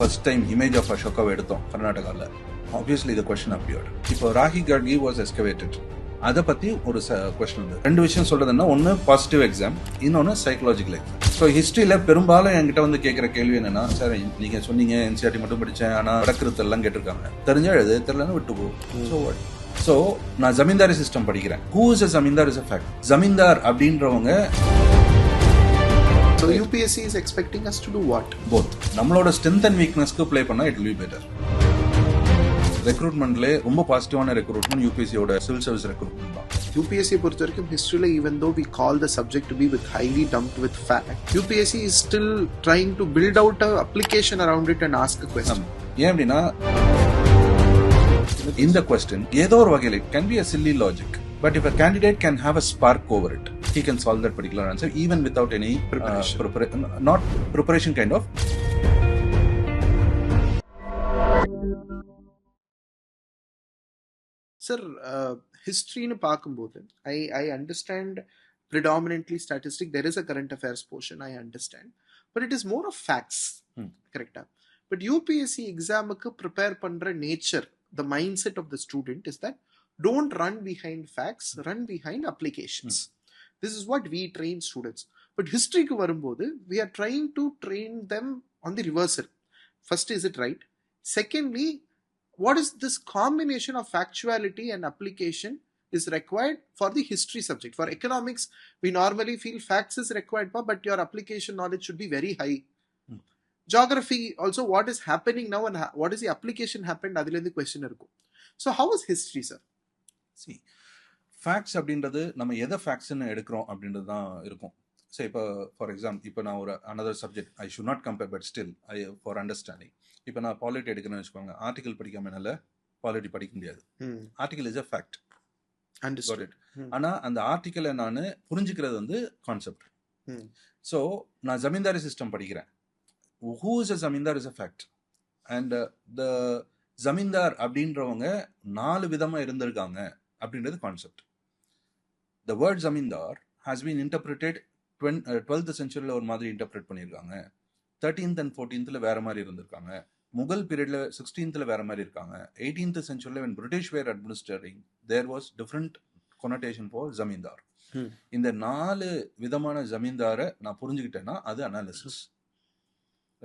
First time image of Ashoka எடுத்தோம் கர்நாடகால. Obviously the question appeared. இப்போ ராகி கார்கி was excavated. அதை பத்தி ஒரு கொஸ்டின் வந்து ரெண்டு விஷயம் சொல்றதுன்னா, ஒன்னு பாசிட்டிவ் எக்ஸாம், இன்னொன்னு சைக்கலாஜிக்கல் எக்ஸாம். ஸோ ஹிஸ்டரியில பெரும்பாலும் என்கிட்ட வந்து கேட்கிற கேள்வி என்னன்னா, சார் நீங்க சொன்னீங்க என்சிஆர்டி மட்டும் படிச்சேன், ஆனா வடக்கிருத்து எல்லாம் கேட்டிருக்காங்க, தெரிஞ்சா எழுது, தெரியலன்னு விட்டு போ. ஸோ நான் ஜமீன்தாரி சிஸ்டம் படிக்கிறேன். Who is a zamindar is a fact. Zamindar அப்படின்றவங்க. So UPSC is expecting us to do what? Both. நம்மளோட strength and weakness-க்கு play பண்ணா it will be better. ரெக்ரூட்மெண்ட்ல ரொம்ப பாசிட்டிவான ரெக்ரூட்மெண்ட் யூபிஎஸ்சியோட சிவில் சர்வீஸ் ரெக்ரூட்மெண்ட் தான். UPSC பொறுத்த வரைக்கும் ஹிஸ்டரியில even though we call the subject to be with highly dumped with fact, UPSC is still trying to build out a application around it and ask a question. ஏன் அப்படின்னா இந்த question ஏதோ ஒரு வகையில் it can be a silly logic, but if a candidate can have a spark over it, he can solve that particular answer even without any preparation. Not preparation kind of. Sir, history-னு பார்க்கும்போது I understand predominantly statistics. There is a current affairs portion, I understand, but it is more of facts. Correct. But UPSC exam-க்கு prepare பண்ற nature, the mindset of the student is that don't run behind facts, run behind applications. This is what we train students. But history-க்கு வரும்போது we are trying to train them on the reversal. First, is it right? Secondly, what is this combination of factuality and application is required for the history subject? For economics, we normally feel facts is required, but your application knowledge should be very high. Geography also, what is happening now and what is the application happened, adile the question irukku. So how is history, sir? See, facts அப்படின்றது நம்ம எதை ஃபேக்ட்ஸ்ன்னு எடுக்கிறோம் அப்படின்றது தான் இருக்கும். So இப்போ for example, இப்போ நான் ஒரு another subject, I should not compare, but still for understanding, இப்போ நான் பாலிட்டி எடுக்கிறேன்னு வச்சுக்கோங்க. ஆர்டிகல் படிக்காம என்னால பாலிட்டி படிக்க முடியாது. Article is a fact. ஆனா அந்த ஆர்டிக்கலை நான் புரிஞ்சுக்கிறது வந்து கான்செப்ட். ஸோ நான் ஜமீன்தாரி சிஸ்டம் படிக்கிறேன். Who is a zamindar is a fact. And the zamindar அப்படின்றவங்க 4 விதமா இருந்திருக்காங்க அப்படின்றது concept. The word zamindar has been interpreted 12th centuryல ஒரு மாதிரி இன்டர்பிரேட் பண்ணியிருக்காங்க. 13th and 14th வேற மாதிரி இருந்திருக்காங்க. முகல் பீரியட்ல 16th வேற மாதிரி இருக்காங்க. 18th centuryல when British were administering, there was different connotation for ஜமீன்தார். இந்த 4 விதமான ஜமீன்தாரை நான் புரிஞ்சுக்கிட்டேன்னா அது அனாலிசிஸ்.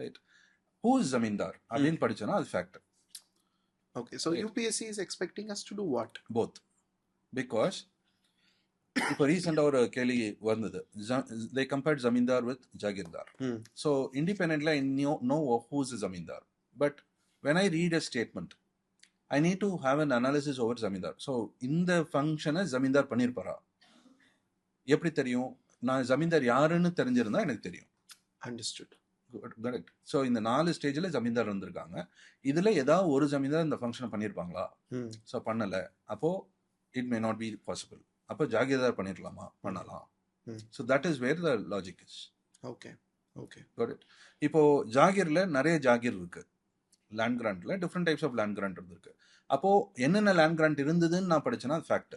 ரைட். ஹூ இஸ் ஜமீன்தார் அப்படின்னு படிச்சேன்னா அது fact. Okay, so right. UPSC is expecting us to do what? Both. Because இப்போ ரீசெண்டாக ஒரு கேள்வி வந்தது, they compared zamindar with Jagirdar. So independently I know who is a zamindar, but when I read a statement I need to have an analysis over zamindar. So இந்த ஃபங்க்ஷனை ஜமீன்தார் பண்ணியிருப்பாரா, எப்படி தெரியும்? நான் ஜமீன்தார் யாருன்னு தெரிஞ்சிருந்தா எனக்கு தெரியும். Understood. கரெக்ட். ஸோ இந்த 4 ஸ்டேஜில் ஜமீன்தார் வந்திருக்காங்க. இதில் ஏதாவது ஒரு ஜமீன்தார் இந்த ஃபங்க்ஷனை பண்ணியிருப்பாங்களா? ஸோ பண்ணலை. அப்போது it may not be possible. அப்போ ஜாகிர்தார் பண்ணிடலாமா? பண்ணலாம். So that is where the logic is. Okay okay correct. இப்போது ஜாகிரில் நிறைய ஜாகிர் இருக்குது. லேண்ட் கிராண்டில் different types of land grant இருக்கு. அப்போது என்னென்ன லேண்ட் கிராண்ட் இருந்ததுன்னு நான் படித்தேன்னா அது ஃபேக்ட்.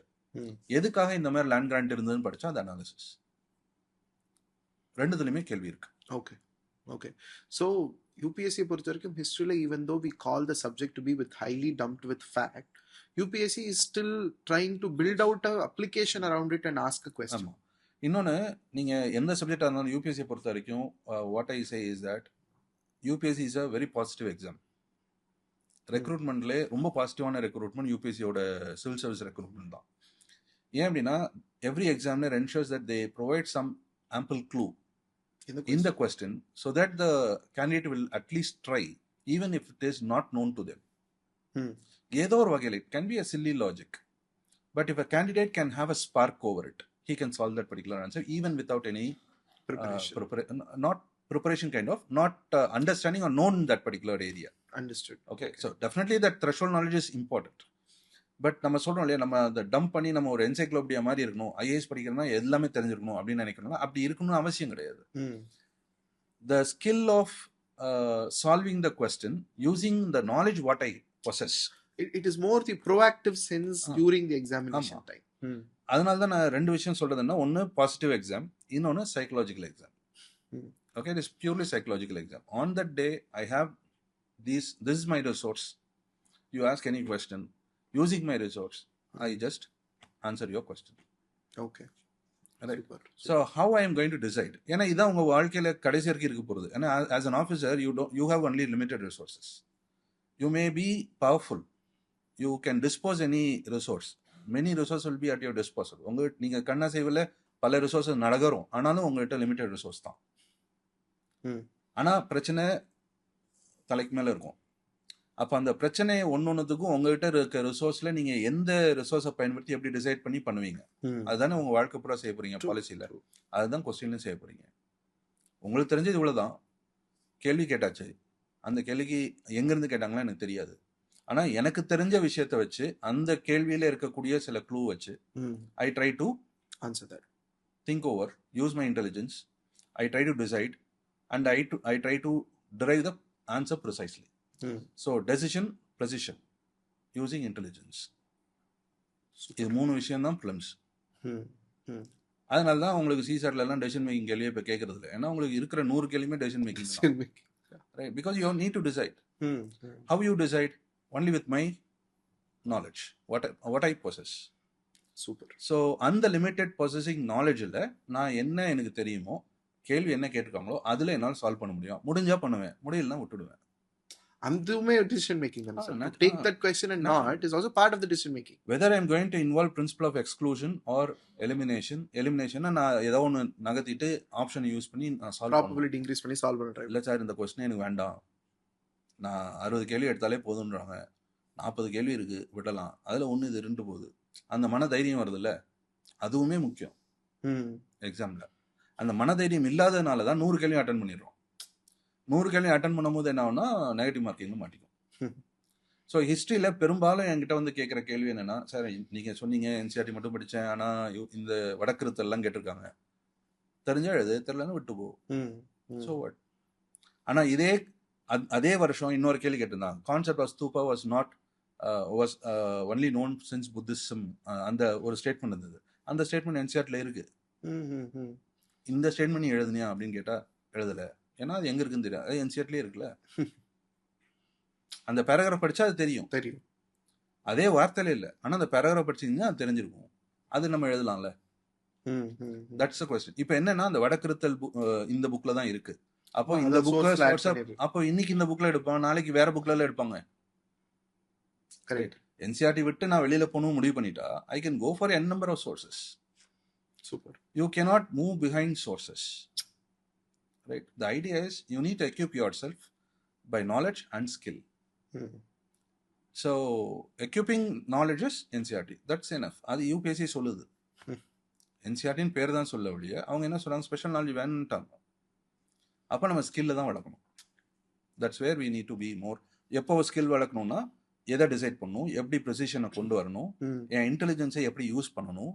எதுக்காக இந்த மாதிரி லேண்ட் கிராண்ட் இருந்ததுன்னு படித்தா அது அனாலிசிஸ். ரெண்டுத்துலையுமே கேள்வி இருக்கு. ஓகே okay, so UPSC பொறுத்த வரைக்கும் ஹிஸ்டரியில even though we call the subject to be with highly dumped with fact, UPSC is still trying to build out a application around it and ask a question. இன்னொன்று, நீங்கள் எந்த சப்ஜெக்டாக இருந்தாலும் UPSC பொறுத்த வரைக்கும் what I say is that UPSC is a very positive exam. ரெக்ரூட்மெண்ட்லேயே ரொம்ப பாசிட்டிவான recruitment யூபிஎஸ்சியோட சிவில் சர்வீஸ் ரெக்ரூட்மெண்ட் தான். ஏன் அப்படின்னா every examiner ensures that they provide some ample clue in the question so that the candidate will at least try even if it is not known to them. ஏதோ ஒரு வகையில் it can be a silly logic, but if a candidate can have a spark over it, he can solve that particular answer even without any preparation. Not preparation kind of, not understanding or known that particular area. Understood. Okay, so definitely that threshold knowledge is important. But நம்ம சொல்கிறோம் இல்லையா, நம்ம அதை dump பண்ணி நம்ம ஒரு encyclopedia மாதிரி இருக்கணும், ஐஏஎஸ் படிக்கிறோம்னா எல்லாமே தெரிஞ்சிருக்கணும் அப்படின்னு நினைக்கணும்னா அப்படி இருக்கணும்னு அவசியம் கிடையாது. The skill of solving the question using the knowledge what I possess, it is more the proactive sense during the examination time. அதனால தான் நான் 2 விஷயம் சொல்றதுன்னா, ஒன்று பாசிட்டிவ் எக்ஸாம், இன்னொன்று psychological exam. Okay, it is purely psychological exam. On that day, I have this is my resource. You ask any question using my resource, I just answer your question. Okay. Right. Super. So how I am going to decide? ஏன்னா இதான் உங்க வாழ்க்கையில கடைசி வரைக்கும் இருக்க போறது. ஏன்னா as an officer you have only limited resources. You may be powerful. You can dispose any resource. Many resources will be at your disposal. நீங்க கண்ணா செய்வல பல ரிசோர்ஸஸ் நடகரும். ஆனாலும் உங்ககிட்ட லிமிட்டட் ரிசோர்ஸ் தான். ஆனா பிரச்சனை தலைக்கு மேல இருக்கும். அப்ப அந்த பிரச்சனையை ஒன்னொன்னுக்கும் உங்ககிட்ட இருக்க ரிசோர்ஸ்ல நீங்க எந்த ரிசோர்ஸை பயன்படுத்தி எப்படி டிசைட் பண்ணி பண்ணுவீங்க? அதுதானே உங்க வாழ்க்கை பூரா செய்ய போறீங்க பாலிசியில. அதுதான் கொஸ்டின்ல செய்ய போறீங்க. உங்களுக்கு தெரிஞ்சது இவ்வளவுதான். கேள்வி கேட்டாச்சு. அந்த கேள்விக்கு எங்க இருந்து கேட்டாங்களா எனக்கு தெரியாது. ஆனா எனக்கு தெரிஞ்ச விஷயத்த வச்சு அந்த கேள்வியில இருக்கக்கூடிய சில க்ளூ வச்சு I try to answer that, think over, use my intelligence, I try to decide and I try to derive the answer precisely. So decision, precision, using intelligence. இது 3 விஷயம் தான் பிலிம்ஸ். அதனால தான் உங்களுக்கு சிசாட்ல எல்லாம் டெசிஷன் மேக்கிங் கேள்வியே இப்போ கேட்கறது இல்லை. ஏன்னா உங்களுக்கு இருக்கிற 100 கேள்வியுமே டெசிஷன் மேக்கிங் தான். Right? Because you need to decide. How you decide? Only with my knowledge, what I possess. Super. So அந்த limited possessing knowledgeல நான் என்ன எனக்கு தெரியுமோ, கேள்வி என்ன கேட்டிருக்காங்களோ அதுல என்னால் சால்வ் பண்ண முடியும். முடிஞ்சா பண்ணுவேன், முடியலன்னா விட்டுடுவேன். அதுவுமே decision making தான் sir. To take that question and not is also part of the decision making. Whether I am going to involve principle of exclusion or elimination நான் ஏதோ ஒன்று நகர்த்திட்டு ஆப்ஷனை யூஸ் பண்ணி நான் சால்வ் ப்ராபபிலிட்டி இன்க்ரீஸ் பண்ணி solve பண்ணுறேன். இல்லை சார் இந்த கொஸ்டின் எனக்கு வேண்டாம், நான் 60 கேள்வி எடுத்தாலே போதுன்றாங்க, 40 கேள்வி இருக்கு விடலாம், அதில் ஒன்று இது 2 போகுது, அந்த மன தைரியம் வருது இல்லை, அதுவுமே முக்கியம் எக்ஸாமில். அந்த மன தைரியம் இல்லாததுனால தான் 100 கேள்வி அட்டன் பண்ணிடுறோம். 100 கேள்வி அட்டன் பண்ணும்போது என்ன ஆகும்னா நெகட்டிவ் மார்க்கிங் மாட்டிக்கும். ஸோ ஹிஸ்ட்ரியில் பெரும்பாலும் என்கிட்ட வந்து கேட்குற கேள்வி என்னென்னா, சார் நீங்கள் சொன்னீங்க என்சிஆர்டி மட்டும் படித்தேன், ஆனால் இந்த வடக்கிருத்தெல்லாம் கேட்டிருக்காங்க, தெரிஞ்சா எழுது, தெரியலன்னு விட்டு போ. So what? ஆனால் அதே வருஷம் இன்னொரு கேள்வி கேட்டிருந்தாங்க. Concept of stupa was only known since Buddhism. அந்த ஒரு ஸ்டேட்மெண்ட் இருந்தது. அந்த ஸ்டேட்மெண்ட் என்சிஆர்டில் இருக்கு. இந்த ஸ்டேட்மெண்ட் எழுதுனியா அப்படின்னு கேட்டால் எழுதலை. ஏன்னா அது எங்க இருக்குன்னு தெரியும். அது என்சிஆர்டிலே இருக்குல்ல. அந்த பேராகிராஃப் படிச்சா அது தெரியும். அதே வார்த்தையில இல்லை, ஆனால் அந்த பேராகிராஃப் படிச்சிங்கன்னா அது தெரிஞ்சிருக்கும். அது நம்ம எழுதலாம்ல. That's a question. இப்போ என்னன்னா அந்த வடக்கிருத்தல் இந்த புக்ல தான் இருக்கு. அப்போ இந்த புக்ல அப்போ இன்னைக்கு இந்த புக்ல எடுப்பாங்க, நாளைக்கு வேற புக்ல எடுப்பாங்க. கரெக்ட். என்சிஆர்டி விட்டு நான் வெளியில போகணும் முடிவு பண்ணிட்டா I can go for n number of sources. Super. You cannot move behind sources. Right? The idea is you need to equip yourself by knowledge and skill. So equipping knowledge is NCERT. That's enough. அது UPSC சொல்லுது. NCERTன்னு பேர் தான் சொல்ல வழிய அவங்க என்ன சொல்றாங்க, special knowledge வேணும்ட்டாங்க. அப்போ நம்ம ஸ்கில்ல தான் வளர்க்கணும். That's where we need to be more. எப்போ ஸ்கில் வளர்க்கணும்னா எதை டிசைட் பண்ணணும், எப்படி ப்ரெசிஷனை கொண்டு வரணும், என் இன்டெலிஜென்ஸை எப்படி யூஸ் பண்ணணும்,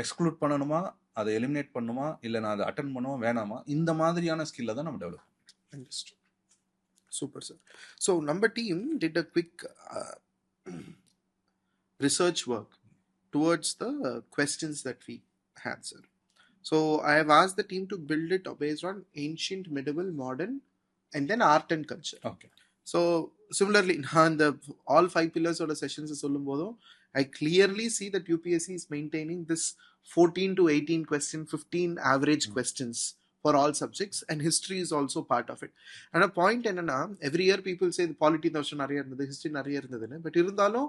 எக்ஸ்க்ளூட் பண்ணணுமா, அதை எலிமினேட் பண்ணுமா, இல்லை நான் அதை அட்டன் பண்ணுமா வேணாமா, இந்த மாதிரியான ஸ்கில்லை தான் நம்ம டெவலப் பண்ணணும். Super, sir. So, number team did a quick research work towards the questions that we had, sir. So, I have asked the team to build it based on ancient, medieval, modern, and then art and culture. Okay. So, similarly, all 5 pillars of the sessions I clearly see that UPSC is maintaining this 14 to 18 question, 15 average questions for all subjects, and history is also part of it. And a point enna, every year people say the polity notion nariya irundhathu, history nariya irundhathu, but irundhalum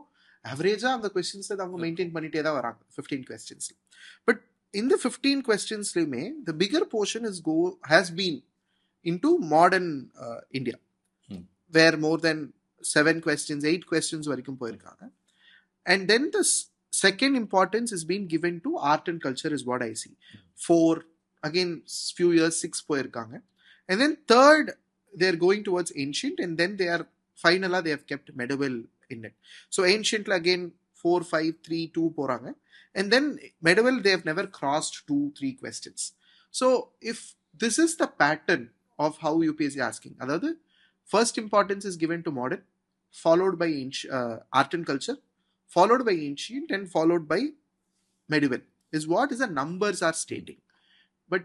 average ah the questions la avanga maintain pannite da varanga 15 questions. But in the 15 questions the bigger portion has been into modern India, where more than 7 questions, 8 questions varaikum poirukanga. And then the second importance is being given to art and culture is what I see. 4, again few years 6 poirukanga. And then third they are going towards ancient, and then they have kept medieval in it. So ancient again 4, 5, 3, 2 poranga. And then medieval they have never crossed 2, 3 questions. So if this is the pattern of how UPSC asking, adhaadu first importance is given to modern, followed by art and culture, followed by ancient, and followed by medieval, is what is the numbers are stating. But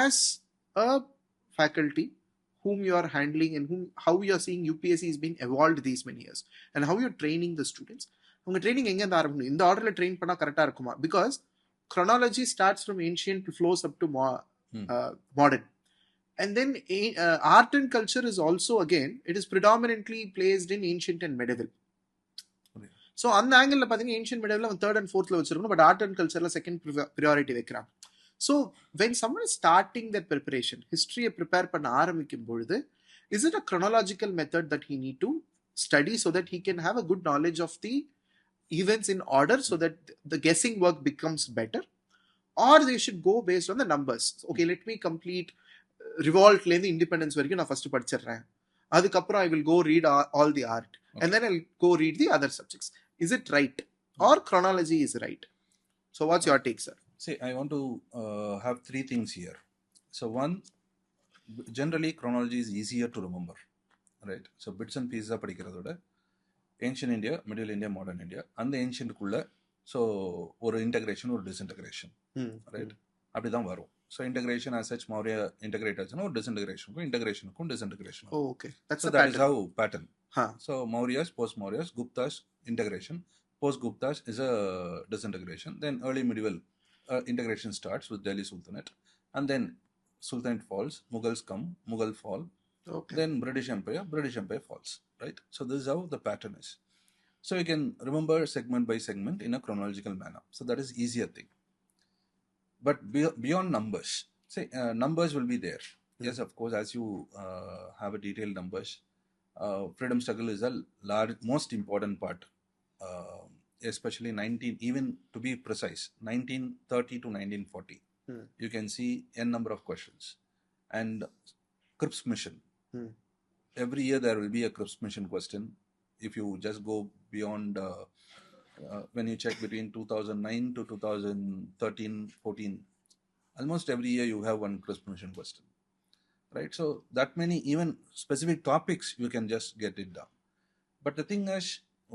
as a faculty whom you are handling and how you are seeing UPSC is being evolved these many years and how you're training the students. உங்க training எங்க இருந்து ஆரம்பிக்கணும், இந்த ஆர்டர்ல train பண்ணா கரெக்டா இருக்குமா? Because chronology starts from ancient flows up to modern. And then art and culture is also, again, it is predominantly placed in ancient and medieval. So அந்த ஆங்கிள் பாத்தீங்கன்னா ancient medieval அவன் third and fourth வச்சிருக்கணும், but art and culture second priority வைக்கிறான். So when someone is starting that preparation, history prepare பண்ண ஆரம்பிக்கும் பொழுது, is it a chronological method that he need to study so that he can have a good knowledge of the events in order so that the guessing work becomes better? Or they should go based on the numbers. Okay, let me complete revolt லேருந்து independence வரைக்கும் நான் first படிச்சிடுறேன், அதுக்கப்புறம் I will go read all the art, and then I'll go read the other subjects. Is it right? Or chronology is right? So what's your take, sir? See, I want to have three things here. So one, generally chronology is easier to remember, right? So bits and pieces படிக்கிறதோட ancient India, middle India, modern India, and the ancient குள்ள so ஒரு integration ஒரு disintegration, right? அப்படிதான் வரும். So integration as such Maurya integrators or disintegration ko integration ko disintegration. Oh, okay. That's so the that pattern. is how pattern. So Mauryas, post Mauryas, Guptas integration, post Guptas is a disintegration. Then early medieval integration starts with Delhi Sultanate, and then Sultanate falls, Mughals come, Mughal fall, okay. Then British Empire falls, right? So this is how the pattern is. So you can remember segment by segment in a chronological manner. So that is easier thing. But beyond numbers, say numbers will be there. Yes, of course, as you have a detailed numbers, freedom struggle is a most important part, especially 19, even to be precise, 1930 to 1940. You can see n number of questions. And Cripps mission. Every year there will be a Cripps mission question. If you just go beyond, when you check between 2009 to 2013-14, almost every year you have one Cripps mission question, right? So that many, even specific topics, you can just get it down. But the thing is,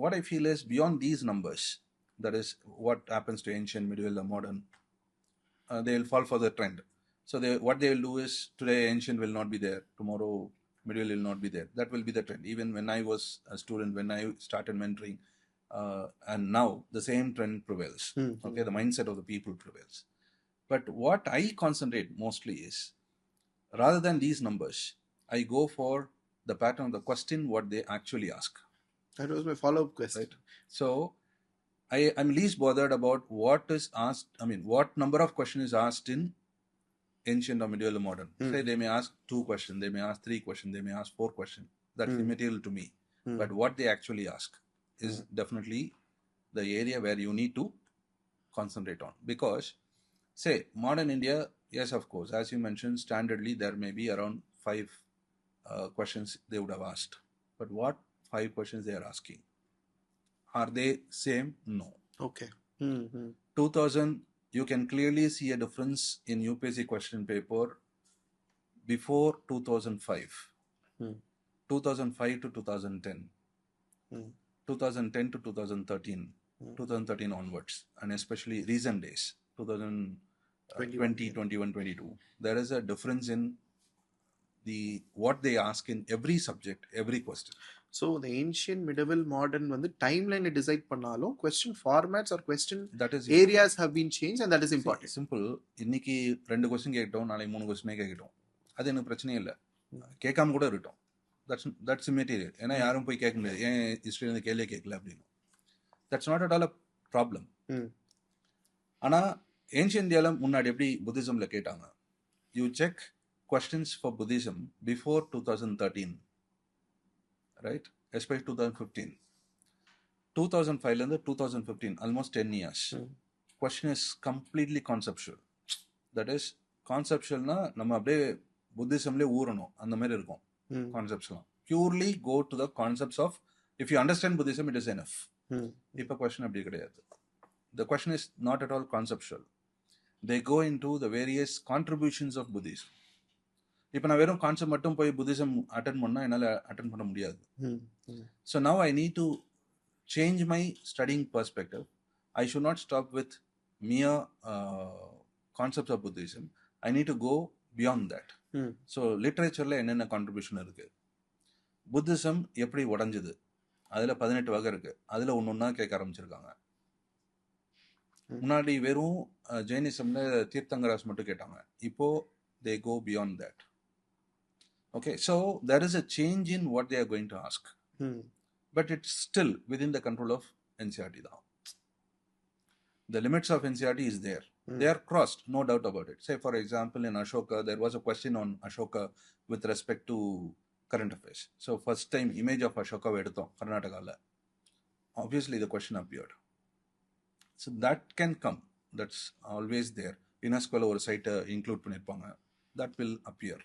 what I feel is beyond these numbers, that is what happens to ancient, medieval, or modern, they will fall for the trend. So what they will do is, today ancient will not be there, tomorrow medieval will not be there. That will be the trend. Even when I was a student, when I started mentoring, and now the same trend prevails. Okay, the mindset of the people prevails. But what I concentrate mostly is, rather than these numbers, I go for the pattern of the question, what they actually ask. That was my follow-up question. Right? So I'm least bothered about what is asked. I mean, what number of questions is asked in ancient or medieval or modern. Say they may ask 2 questions, they may ask 3 questions, they may ask 4 questions. That's immaterial to me. But what they actually ask is definitely the area where you need to concentrate on. Because, say, modern India, yes, of course, as you mentioned, standardly there may be around 5 questions they would have asked. But what 5 questions they are asking? Are they same? No. Okay. 2000, you can clearly see a difference in UPSC question paper before 2005. 2005 to 2010. 2010 to 2013. 2013 onwards. And especially recent days. 2020, 21, 22. There is a difference in what they ask in every subject, every question. So the ancient, medieval, modern வந்து timeline decide பண்ணாலும் question formats or question areas have been changed, and that is important. Simple. இன்னைக்கு 2 question கேட்டோம், நாளைக்கு 3 question கேட்டோம். அது எனக்கு பிரச்சனை இல்லை. கேட்காம கூட இருக்கட்டும். That's immaterial. ஏன்னா யாரும் போய் கேட்க முடியாது, ஏன் ஹிஸ்டரி வந்து கேள்வி கேட்கல அப்படின்னு. That's not at all a problem. ஆனா ஏன்ஷியன் இந்தியாவில் முன்னாடி எப்படி புத்திசம்ல கேட்டாங்க, you check questions for Buddhism before 2013, right? Especially 2015. 2005 to 2015, almost 10 years. Question is completely conceptual. That is, conceptualனா நம்ம அப்படியே புத்திசம்ல ஊறணும், அந்த மாதிரி இருக்கும் கான்செப்ட்ஸ்லாம். Purely go to the concepts of, if you understand Buddhism, it is enough. இப்போ question அப்படி கிடையாது. The question is not at all conceptual. They go into the various contributions of Buddhism. இப்போ நான் வெறும் கான்செப்ட் மட்டும் போய் புத்திசம் அட்டன் பண்ணால் என்னால் அட்டன் பண்ண முடியாது. So now I need to change my studying perspective. I should not stop with mere concepts of Buddhism. I need to go beyond that. So லிட்ரேச்சரில் என்னென்ன கான்ட்ரிபியூஷன் இருக்குது, புத்திசம் எப்படி உடஞ்சுது, அதில் 18 வகை இருக்குது, அதில் ஒன்று ஒன்றா கேட்க ஆரம்பிச்சிருக்காங்க. முன்னாடி வெறும் ஜெயினிசம்ல தீர்த்தங்கராஸ் மட்டும் கேட்டாங்க, இப்போ they go beyond that. Okay, so there is a change in what they are going to ask, but it's still within the control of NCERT. The limits of NCERT is there. They are crossed, no doubt about it. Say for example in Ashoka, there was a question on Ashoka with respect to current affairs. So first time image of Ashoka vedutho Karnataka la, obviously the question appeared. So that can come, that's always there. UNESCO la or site include pannirpaanga, that will appear.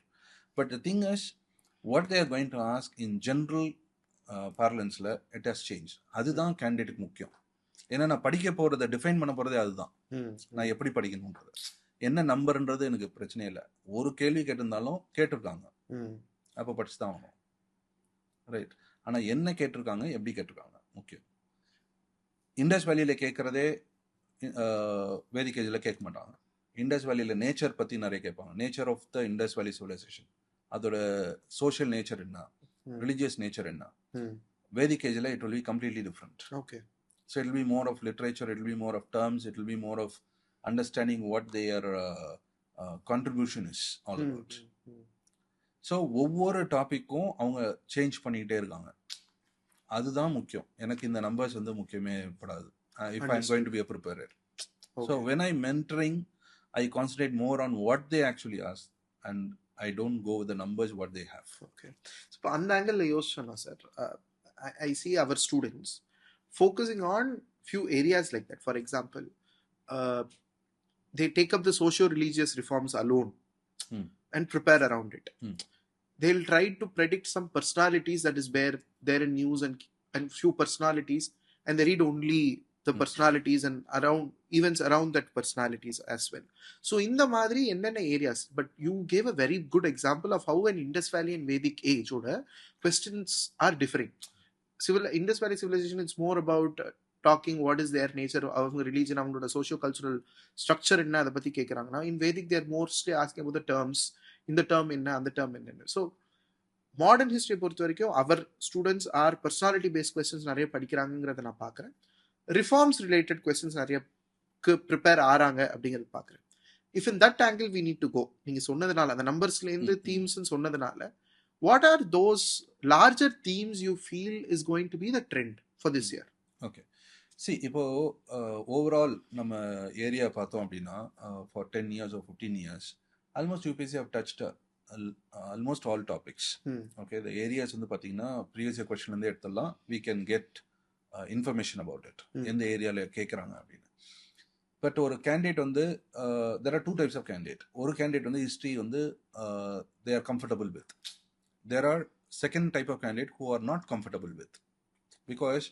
But the thing is, what they are going to ask in general parlance la, it has changed. அதுதான் candidate முக்கியம். ஏன்னா நான் படிக்க போகிறத define பண்ண போகிறதே அதுதான். நான் எப்படி படிக்கணுன்றது, என்ன நம்பர்ன்றது எனக்கு பிரச்சனையே இல்லை. ஒரு கேள்வி கேட்டிருந்தாலும் கேட்டிருக்காங்க, அப்போ படிச்சு தான் ஆகணும், ரைட். ஆனால் என்ன கேட்டிருக்காங்க, எப்படி கேட்டிருக்காங்க முக்கியம். இண்டஸ் வேலியில் கேட்குறதே வேதிக் ஏஜில் கேட்க மாட்டாங்க. இண்டஸ் வேலியில் நேச்சர் பற்றி நிறைய கேட்பாங்க. நேச்சர் ஆஃப் த இண்டஸ் வேலி சிவிலைசேஷன், அதோட சோஷியல் நேச்சர் என்ன, ரிலிஜியஸ் நேச்சர் என்ன. வேதிக் ஏஜில் it will be completely different. Okay. So it will be more of literature, it will be more of terms, it will be more of understanding what their contribution is all about. So ஒவ்வொரு டாப்பிக்கும் அவங்க change பண்ணிக்கிட்டே இருக்காங்க, அதுதான் முக்கியம். எனக்கு இந்த numbers வந்து முக்கியமே படாது if I am going to be a preparer. Okay. So when I mentoring, I concentrate more on what they actually ask and I don't go with the numbers what they have. Okay. So அந்த angle யோசிச்சோம்னா sir, I see our students focusing on few areas like that. For example, they take up the socio-religious reforms alone and prepare around it. They'll try to predict some personalities that is there in news and few personalities, and they read only the personalities and around events around that personalities as well. So in the madri enna areas, but you gave a very good example of how an Indus Valley and Vedic age oda questions are differing. Indus Valley civilization, it's more about talking what is their nature, avanga religion, avanga socio cultural structure enna adha pathi kekranga. In Vedic they are mostly asking about the terms, in the term enna and the term enna. So modern history பொறுத்த வரைக்கும் our students are personality based questions நிறைய படிக்கிறாங்கங்கறத நான் பார்க்கறேன். Reforms related questions நிறைய prepare ஆறாங்க அப்படிங்கறத பார்க்கறேன். If in that angle we need to go, நீங்க சொன்னதனால அந்த நம்பர்ஸ்ல இருந்து themes ன்னு சொன்னதனால, what are those larger themes you feel is going to be the trend for this year? Okay. See, இப்போ overall நம்ம area பார்த்தோம் அப்படின்னா for 10 years or 15 years, almost UPSC have touched almost all topics. Okay, the areas வந்து பார்த்தீங்கன்னா previous year question வந்து எடுத்துடலாம், we can get information about it, எந்த ஏரியாவில் கேட்குறாங்க அப்படின்னு. பட் ஒரு கேண்டிடேட் வந்து there are two types of candidate. ஒரு கேண்டிடேட் வந்து ஹிஸ்ட்ரி வந்து they are comfortable with. There are second type of candidate who are not comfortable with, because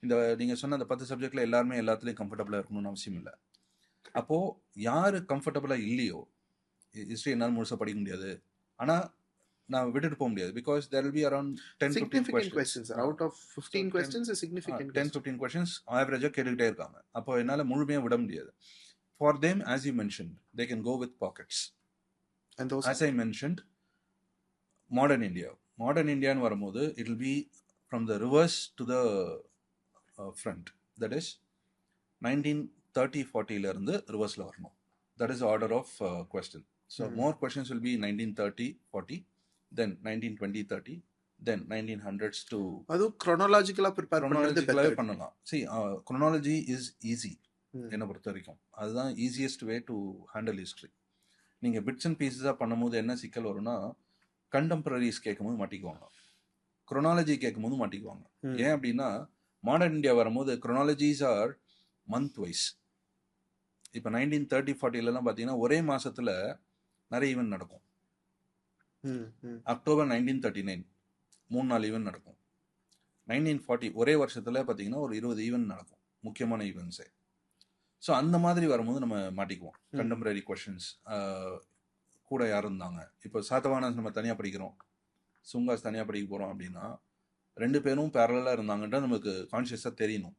இந்த நீங்கள் சொன்ன அந்த 10 சப்ஜெக்டில் எல்லாருமே எல்லாத்துலேயும் கம்ஃபர்டபுளாக இருக்கணும்னு அவசியம் இல்லை. அப்போது யார் கம்ஃபர்டபுளாக இல்லையோ, ஹிஸ்ட்ரி என்னால் முழுசாக படிக்க முடியாது, ஆனால் நான் விட்டுட்டு போக முடியாது, because there will be around 10-15 questions. Out of 15 questions is significant. 10-15 questions ஆவரேஜாக கேட்டுக்கிட்டே இருக்காங்க. அப்போ என்னால் முழுமையாக விட முடியாது. For them, as you mentioned, they can go with pockets. And those, as I mentioned, modern Indiaன்னு வரும்போது it will be from the reverse to the front. That is 1930-40 இருந்து ரிவர்ஸில் வரணும். That is the order of question. So more questions will be 1930-40, then 1920-30, then 1900s to... அது chronologically prepare பண்ணலாம். See, chronology is easy என்னை பொறுத்த வரைக்கும். அதுதான் easiest way to handle history. நீங்கள் பிட்ஸ் அண்ட் பீஸஸாக பண்ணும்போது என்ன சிக்கல் வரும்னா, கண்டெம்பரரிஸ் கேட்கும்போது மாட்டிக்குவாங்க, குரோனாலஜி கேட்கும்போது மாட்டிக்குவாங்க. ஏன் அப்படின்னா, மாடர்ன் இந்தியா வரும்போது குரோனாலஜிஸ் ஆர் மந்த் வைஸ். இப்போ 1930-40 பார்த்தீங்கன்னா ஒரே மாதத்தில் நிறைய ஈவெண்ட் நடக்கும். அக்டோபர் 1939 3-4 ஈவெண்ட் நடக்கும். 1940 ஒரே வருஷத்தில் பார்த்தீங்கன்னா ஒரு 20 ஈவெண்ட் நடக்கும், முக்கியமான ஈவெண்ட்ஸே. ஸோ அந்த மாதிரி வரும்போது நம்ம மாட்டிக்குவோம். கண்டெம்பரரி கொஷின்ஸ் கூட யார் இருந்தாங்க, இப்போ சாத்தவானாஸ் நம்ம தனியாக படிக்கிறோம், சுங்காஸ் தனியாக படிக்க போகிறோம் அப்படின்னா 2 பேரும் பேரலாக இருந்தாங்கன்ற நமக்கு கான்ஷியஸாக தெரியணும்.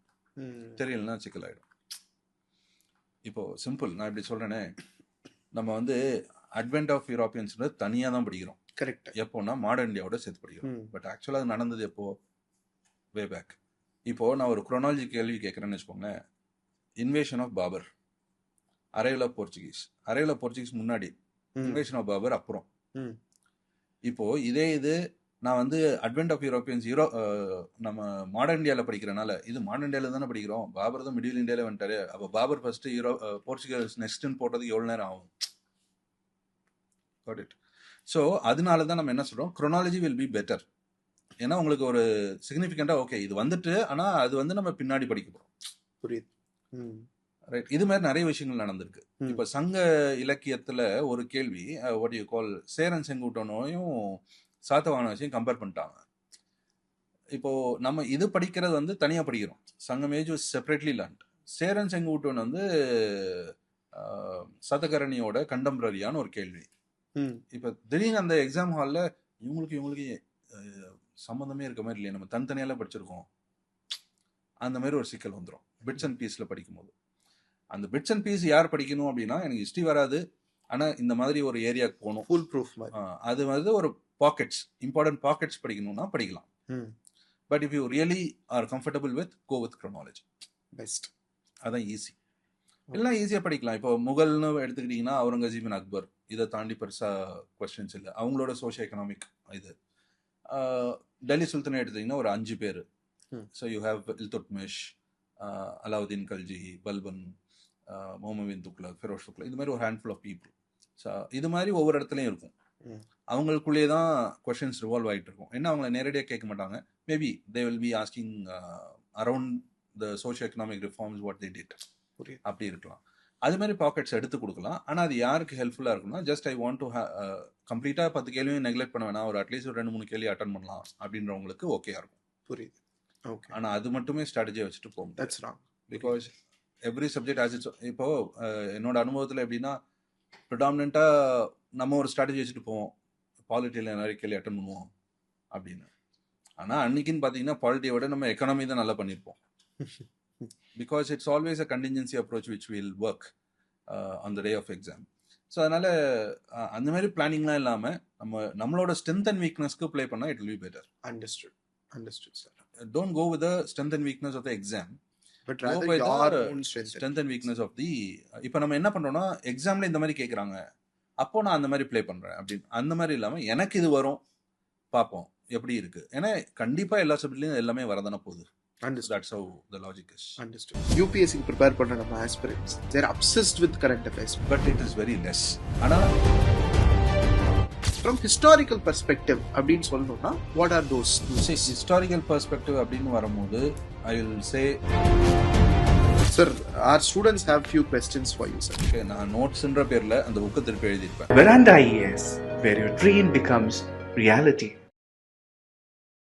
தெரியலன்னா சிக்கல் ஆகிடும். இப்போது சிம்பிள், நான் இப்படி சொல்கிறேனே, நம்ம வந்து அட்வென்ட் ஆஃப் யூரோப்பியன்ஸ் தனியாக தான் படிக்கிறோம். கரெக்ட். எப்போன்னா மாடர்ன் இந்தியாவோட சேர்த்து படிக்கிறோம். பட் ஆக்சுவலாக அது நடந்தது எப்போ? Way back. இப்போ நான் ஒரு குரோனாலஜி கேள்வி கேட்குறேன்னு வச்சுக்கோங்களேன். Invasion of Babar, arrival of Portuguese முன்னாடி, இன்வேஷன் ஆஃப் பாபர் அப்புறம். இப்போ இதே இது நான் வந்து அட்வென்ட் ஆஃப் யூரோப்பியன்ஸ் நம்ம மாடர்ன் இந்தியாவில் படிக்கிறனால, இது மாடர்ன் இந்தியாவில் தானே படிக்கிறோம், பாபர் தான் மிடில் இந்தியாவில் வந்துட்டாரு, அப்போ பாபர் ஃபர்ஸ்ட் போர்ச்சுகல்ஸ் நெக்ஸ்ட்னு போட்டதுக்கு எவ்வளோ நேரம் ஆகும்? Got it. ஸோ அதனால தான் நம்ம என்ன சொல்கிறோம், குரோனாலஜி வில் பி பெட்டர். ஏன்னா உங்களுக்கு ஒரு சிக்னிஃபிகண்டாக ஓகே இது வந்துட்டு, ஆனால் அது வந்து நம்ம பின்னாடி படிக்க போகிறோம். புரியுது. ரைட். இது மாதிரி நிறைய விஷயங்கள் நடந்திருக்கு. இப்போ சங்க இலக்கியத்தில் ஒரு கேள்வி, வாட் யூ கால், சேரன் செங்குட்டனோயும் சாத்தவாகனத்தையும் கம்பேர் பண்ணிட்டாங்க. இப்போ நம்ம இது படிக்கிறது வந்து தனியாக படிக்கிறோம். Sangam age separately learned. Cheran Senguttuvan வந்து சதகரணியோட கண்டெம்பரரியான ஒரு கேள்வி. இப்போ திடீர்னு அந்த எக்ஸாம் ஹாலில் இவங்களுக்கு சம்மந்தமே இருக்க மாதிரி இல்லையா, நம்ம தனித்தனியால படிச்சிருக்கோம், அந்த மாதிரி ஒரு சிக்கல் வந்துடும் பிட்ஸ் அண்ட் பீஸில் படிக்கும்போது. அந்த பிட்ஸ் அண்ட் பீஸ் யார் படிக்கணும் அப்படின்னா, எனக்கு ஹிஸ்ட்ரி வராது ஆனால் இந்த மாதிரி ஒரு ஏரியாவுக்கு போகணும், ஃபுல் ப்ரூஃப், அது வந்து ஒரு பாக்கெட்ஸ், இம்பார்ட்டன்ட் பாக்கெட்ஸ் படிக்கணும்னா படிக்கலாம். But if you really are comfortable with, go with chronology best. அதான் ஈஸி. எல்லாம் ஈஸியாக படிக்கலாம். இப்போ முகல்னு எடுத்துக்கிட்டிங்கன்னா அவுரங்கசீப் அண்ட் அக்பர், இதை தாண்டி பெருசாக கொஸ்டின்ஸ் இல்லை. அவங்களோட சோஷியோ எக்கனாமிக் இது. டெல்லி சுல்தானை எடுத்திங்கன்னா ஒரு 5 பேர். So you have Iltutmish, Alauddin Khalji, Balban, Muhammad Tughlaq, Feroz Tughlaq, இது மாதிரி ஒரு ஹேண்ட்ஃபுல் ஆஃப் பீப்புள். ஸோ இது மாதிரி ஒவ்வொரு இடத்துலையும் இருக்கும். அவங்களுக்குள்ளேயே தான் கொஷின்ஸ் ரிவால்வ் ஆகிட்டு இருக்கும். என்ன அவங்கள நேரடியாக கேட்க மாட்டாங்க. Maybe they will be asking around the socio economic reforms what they did, அப்படி இருக்கலாம். அது மாதிரி பாக்கெட்ஸ் எடுத்து கொடுக்கலாம். ஆனால் அது யாருக்கு ஹெல்ப்ஃபுல்லாக இருக்குன்னா, ஜஸ்ட் ஐ வாண்ட் டு கம்ப்ளீட்டாக 10 கேள்வியும் நெக்லெக்ட் பண்ண வேணாம், ஒரு அட்லீஸ்ட் ஒரு 2-3 கேள்வி அட்டன் பண்ணலாம் அப்படின்றவங்களுக்கு ஓகேயா இருக்கும். புரியுது. ஓகே. ஆனால் அது மட்டுமே ஸ்ட்ராட்டஜியை வச்சுட்டு போகும். That's wrong. Because every subject as it's. இப்போ என்னோட அனுபவத்தில் எப்படின்னா, ப்ரிடாமினெண்ட்டாக நம்ம ஒரு ஸ்ட்ராட்டஜி வச்சுட்டு போவோம், பாலிட்டியில் நிறைய கேள்வி அட்டன் பண்ணுவோம் அப்படின்னு. ஆனால் அன்னைக்குன்னு பார்த்தீங்கன்னா பாலிட்டியை விட நம்ம எக்கனாமி தான் நல்லா பண்ணியிருப்போம். Because it's always a contingency approach which will work on the day of exam. So அதனால் அந்த மாதிரி பிளானிங்லாம் இல்லாமல் நம்மளோட ஸ்ட்ரென்த் அண்ட் வீக்னஸ்க்கு ப்ளே பண்ணால் it will be better. Understood sir. Don't go with the strength and weakness of the exam, but rather your own strength and weakness of the. இப்போ நம்ம என்ன பண்ணுறோம்னா, எக்ஸாமில் இந்த மாதிரி கேட்குறாங்க, அப்போ நான் அந்த மாதிரி ப்ளே பண்ணுறேன் அப்படின்னு, அந்த மாதிரி இல்லாமல் எனக்கு இது வரும் பார்ப்போம் எப்படி இருக்குது. ஏன்னா கண்டிப்பாக எல்லா சப்ஜெக்ட்லையும் எல்லாமே வரதானே போகுது. That's how the logic is. Understood. UPSC prepare பண்ண நம்ம aspirants, they're obsessed with current affairs, but it is very less. ஆனா from historical perspective அப்படினு சொல்லணும்னா, what are those? See, historical perspective அப்படினு வரும்போது I will say, sir, our students have few questions for you sir. Okay, நான் நோட்ஸ்ன்ற பேர்ல அந்த book திருப்பி எழுதிருப்பேன். Veranda IAS, where your dream becomes reality.